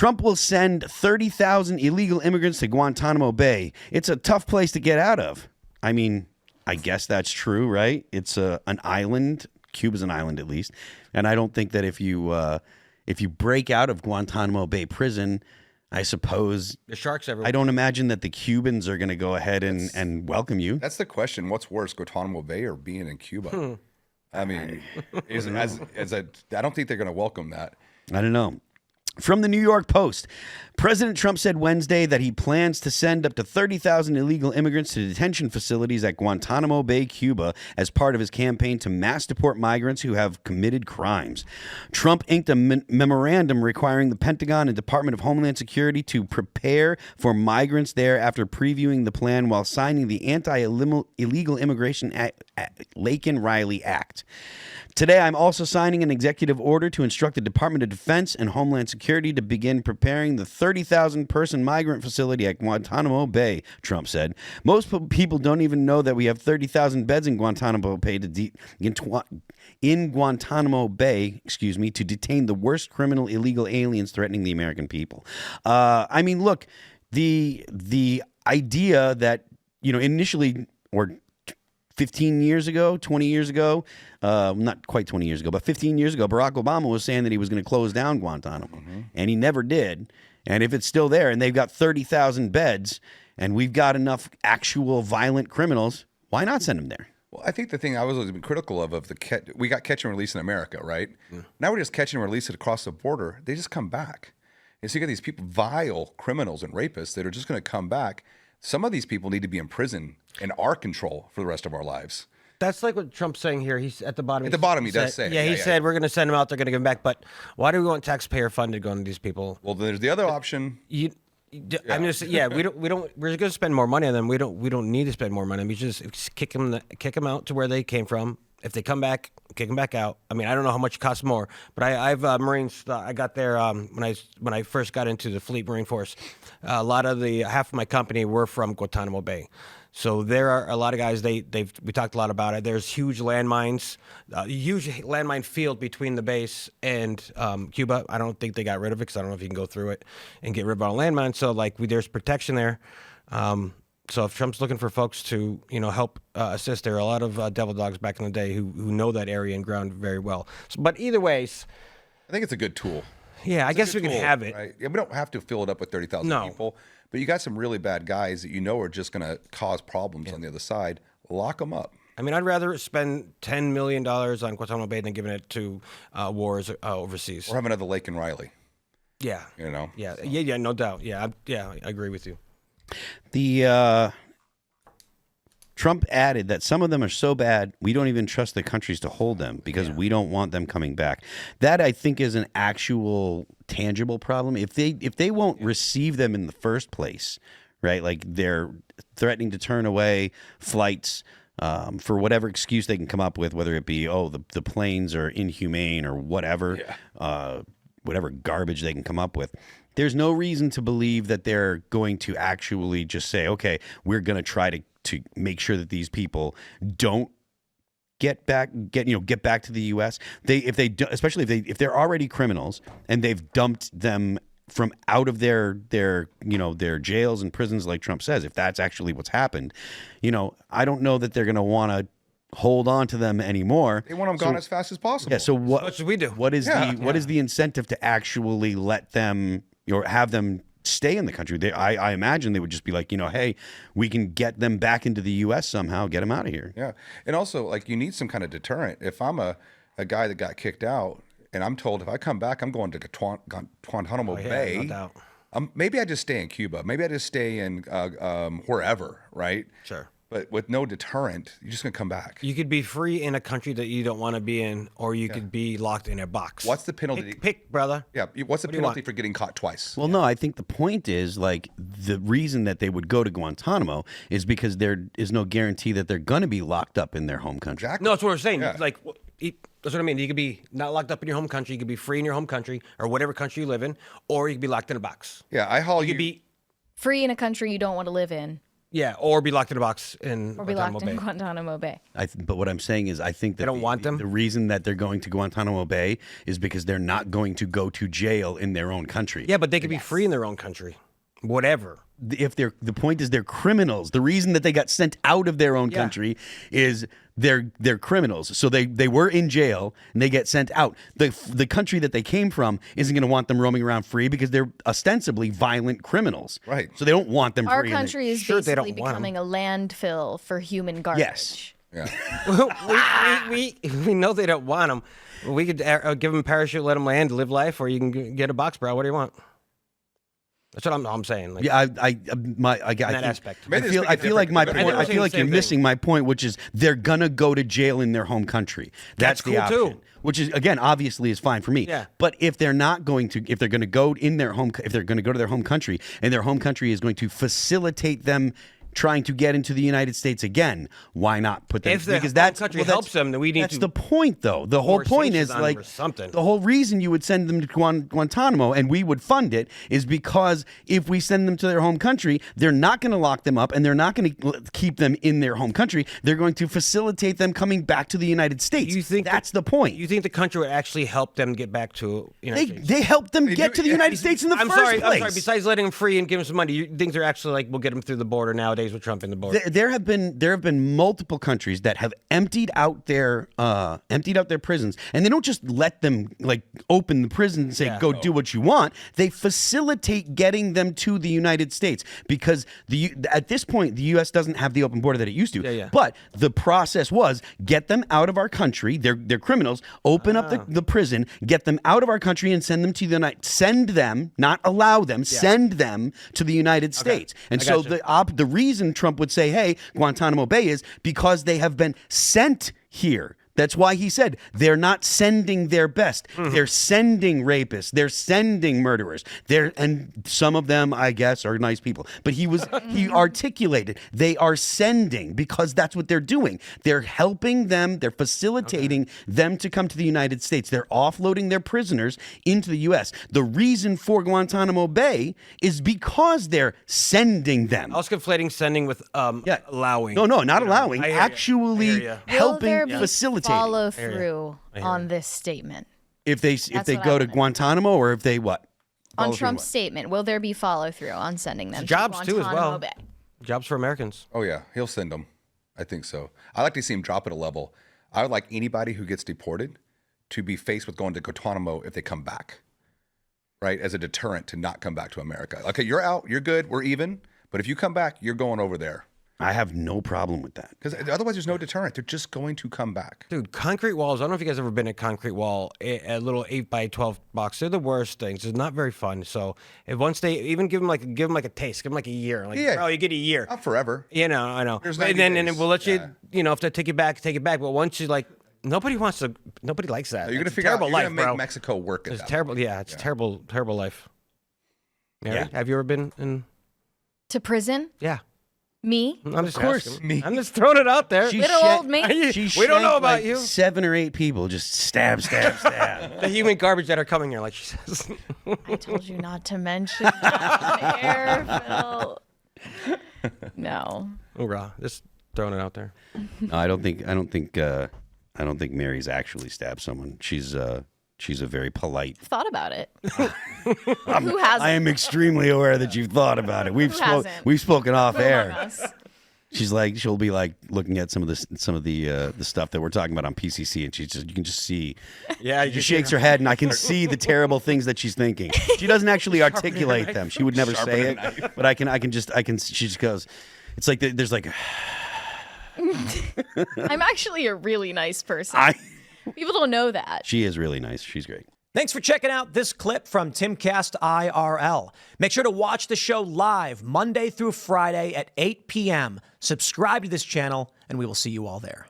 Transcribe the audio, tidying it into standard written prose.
Trump will send 30,000 illegal immigrants to Guantanamo Bay. It's a tough place to get out of. I mean, I guess that's true, right? It's an island. Cuba's an island, at least. And I don't think that if you break out of Guantanamo Bay prison, I suppose the sharks everywhere. I don't imagine that the Cubans are going to go ahead and welcome you. That's the question. What's worse, Guantanamo Bay or being in Cuba? I mean, I don't think they're going to welcome that. I don't know. From the New York Post, President Trump said Wednesday that he plans to send up to 30,000 illegal immigrants to detention facilities at Guantanamo Bay, Cuba, as part of his campaign to mass deport migrants who have committed crimes. Trump inked a memorandum requiring the Pentagon and Department of Homeland Security to prepare for migrants there after previewing the plan while signing the Anti-Illegal Immigration Laken-Riley Act. Today, I'm also signing an executive order to instruct the Department of Defense and Homeland Security to begin preparing the 30,000-person migrant facility at Guantanamo Bay, Trump said. Most people don't even know that we have 30,000 beds in Guantanamo Bay to detain the worst criminal illegal aliens threatening the American people. I mean, look, the idea that, initially, or 15 years ago, 20 years ago, not quite 20 years ago, but 15 years ago, Barack Obama was saying that he was going to close down Guantanamo, and he never did. And if it's still there and they've got 30,000 beds and we've got enough actual violent criminals, why not send them there? Well, I think the thing I was always critical of we got catch and release in America, right? Now we're just catch and release it across the border. They just come back. And so you got these people, vile criminals and rapists that are just going to come back. Some of these people need to be in prison in our control for the rest of our lives. That's like what Trump's saying here. He's at the bottom. At the bottom, he does say. Yeah, he said we're going to send them out. They're going to give them back. But why do we want taxpayer funded going to these people? Well, there's the other option. I'm just we're going to spend more money on them. We don't need to spend more money. We just kick them out to where they came from. If they come back, kick them back out. I mean, I don't know how much it costs more, but I've Marines. I got there when I first got into the Fleet Marine Force. Half of my company were from Guantanamo Bay, so there are a lot of guys. We talked a lot about it. There's huge landmines, huge landmine field between the base and Cuba. I don't think they got rid of it because I don't know if you can go through it and get rid of all landmines. So there's protection there. So if Trump's looking for folks to, help assist, there are a lot of devil dogs back in the day who know that area and ground very well. But either ways, I think it's a good tool. Yeah, I guess we can have it. Right? Yeah, we don't have to fill it up with 30,000 people, but you got some really bad guys that are just going to cause problems on the other side. Lock them up. I mean, I'd rather spend $10 million on Guantanamo Bay than giving it to wars overseas. Or have another Laken-Riley. Yeah. Yeah, no doubt. Yeah, I agree with you. The Trump added that some of them are so bad we don't even trust the countries to hold them because we don't want them coming back. That I think is an actual tangible problem. If they won't receive them in the first place, right? Like they're threatening to turn away flights for whatever excuse they can come up with, whether it be the planes are inhumane or whatever, whatever garbage they can come up with. There's no reason to believe that they're going to actually just say, okay, we're going to try to make sure that these people don't get back to the U.S. Especially if they're already criminals and they've dumped them from out of their jails and prisons, like Trump says, if that's actually what's happened, I don't know that they're going to want to hold on to them anymore. They want them gone as fast as possible. Yeah. So what should we do? What is the incentive to actually let them or have them stay in the country? I imagine they would just be like, hey, we can get them back into the U.S. somehow, get them out of here. Yeah. And also, you need some kind of deterrent. If I'm a guy that got kicked out and I'm told if I come back, I'm going to Guantanamo Bay. No doubt. Maybe I just stay in Cuba. Maybe I just stay in wherever, right? Sure. But with no deterrent, you're just going to come back. You could be free in a country that you don't want to be in, or you could be locked in a box. What's the penalty? Pick, brother. Yeah. What's the penalty for getting caught twice? Well, no, I think the point is the reason that they would go to Guantanamo is because there is no guarantee that they're going to be locked up in their home country. Exactly. No, that's what we're saying. Yeah. That's what I mean. You could be not locked up in your home country. You could be free in your home country or whatever country you live in, or you could be locked in a box. Yeah, you could be free in a country you don't want to live in. Yeah, or be locked in a box in Or be Guantanamo locked in Bay. Guantanamo Bay. But what I'm saying is, I think that don't want them? The reason that they're going to Guantanamo Bay is because they're not going to go to jail in their own country. Yeah, but they could be free in their own country. Whatever. If the point is they're criminals. The reason that they got sent out of their own country is they're criminals. So they were in jail and they get sent out. The country that they came from isn't going to want them roaming around free because they're ostensibly violent criminals. Right. So they don't want them Our free. country is Sure, they don't basically want 'em. becoming a landfill for human garbage. Yes. Yeah. we know they don't want them. We could give them a parachute, let them land, live life, or you can get a box, bro. What do you want? That's what I'm saying. Like, Yeah, I that aspect. I feel like my different- point. I saying feel like the you're same missing my point, which is they're gonna go to jail in their home country. That's the cool, option. too. Which is again obviously is fine for me. Yeah. But if they're not going to, if they're going to go in their home, if they're going to go to their home country, and their home country is going to facilitate them trying to get into the United States again, why not put them? If the because home that's country that's- helps them, then we need That's to the point, though. The whole more point sanctions is on them like or something. the whole reason you would send them to Guantanamo and we would fund it is because if we send them to their home country, they're not going to lock them up and they're not going to keep them in their home country. They're going to facilitate them coming back to the United States. You think that's the point? You think the country would actually help them get back to United States? They helped them get do- to the yeah, United States in the I'm first sorry. place. I'm sorry. Besides letting them free and giving them some money, you think they're actually like we'll get them through the border nowadays with Trump in the border? There have been multiple countries that have emptied out their prisons, and they don't just let them like open the prison and say go do what you want. They facilitate getting them to the United States because at this point the U.S. doesn't have the open border that it used to. Yeah. But the process was get them out of our country. They're criminals. Open up the prison, get them out of our country, and send them to the send them, not allow them, send them to the United States. And so gotcha. the reason Trump would say, hey, Guantanamo Bay is because they have been sent here. That's why he said they're not sending their best. They're sending rapists. They're sending murderers. And some of them, I guess, are nice people. But he articulated they are sending because that's what they're doing. They're helping them. They're facilitating them to come to the United States. They're offloading their prisoners into the U.S. The reason for Guantanamo Bay is because they're sending them. I was conflating sending with allowing. No, not allowing. I hear ya. Actually I hear ya. helping Will there be facilitate. follow through on this statement? If they That's go what I to wanna know. Guantanamo or if they what? On Follow through Trump's what? statement, will there be follow through on sending them Jobs to too as Guantanamo well. Bay? Jobs for Americans. Oh yeah, he'll send them. I think so. I like to see him drop it a level. I would like anybody who gets deported to be faced with going to Guantanamo if they come back, right? As a deterrent to not come back to America. Okay, you're out, you're good, we're even. But if you come back, you're going over there. I have no problem with that. Because otherwise there's no deterrent. They're just going to come back. Dude, concrete walls. I don't know if you guys ever been at concrete wall, a little 8x12 box. They're the worst things. It's not very fun. So if once they even give them like a taste, give them like a year. Like, Yeah. bro, you get a year. Not forever. You know, I know. There's And 90 then days. we'll let you, Yeah. if they take it back, take it back. But once you like, nobody likes that. You're gonna It's a figure out. terrible You're life, gonna make bro. Mexico work at It's that. terrible. Yeah, it's terrible, terrible life. Mary, Yeah. have you ever been in? To prison? Yeah. Me? I'm just course. asking. Me. I'm just throwing it out there. She Little shan- old me? We don't know shanked, about like, you. 7 or 8 people just stab. The human garbage that are coming here, like she says. I told you not to mention that on air, Phil. No. Hoorah. Just throwing it out there. No, I don't think Mary's actually stabbed someone. She's a very polite. Thought about it. Who hasn't? I am extremely aware that you've thought about it. We've hasn't? spoken off Who among air. us? She'll be like looking at some of the stuff that we're talking about on PCC, and you can just see. Yeah, She just shakes her head, and I can see the terrible things that she's thinking. She doesn't actually articulate them. She would never say it, but she just goes. It's like there's like. I'm actually a really nice person. I. People don't know that. She is really nice. She's great. Thanks for checking out this clip from Timcast IRL. Make sure to watch the show live Monday through Friday at 8 p.m. Subscribe to this channel, and we will see you all there.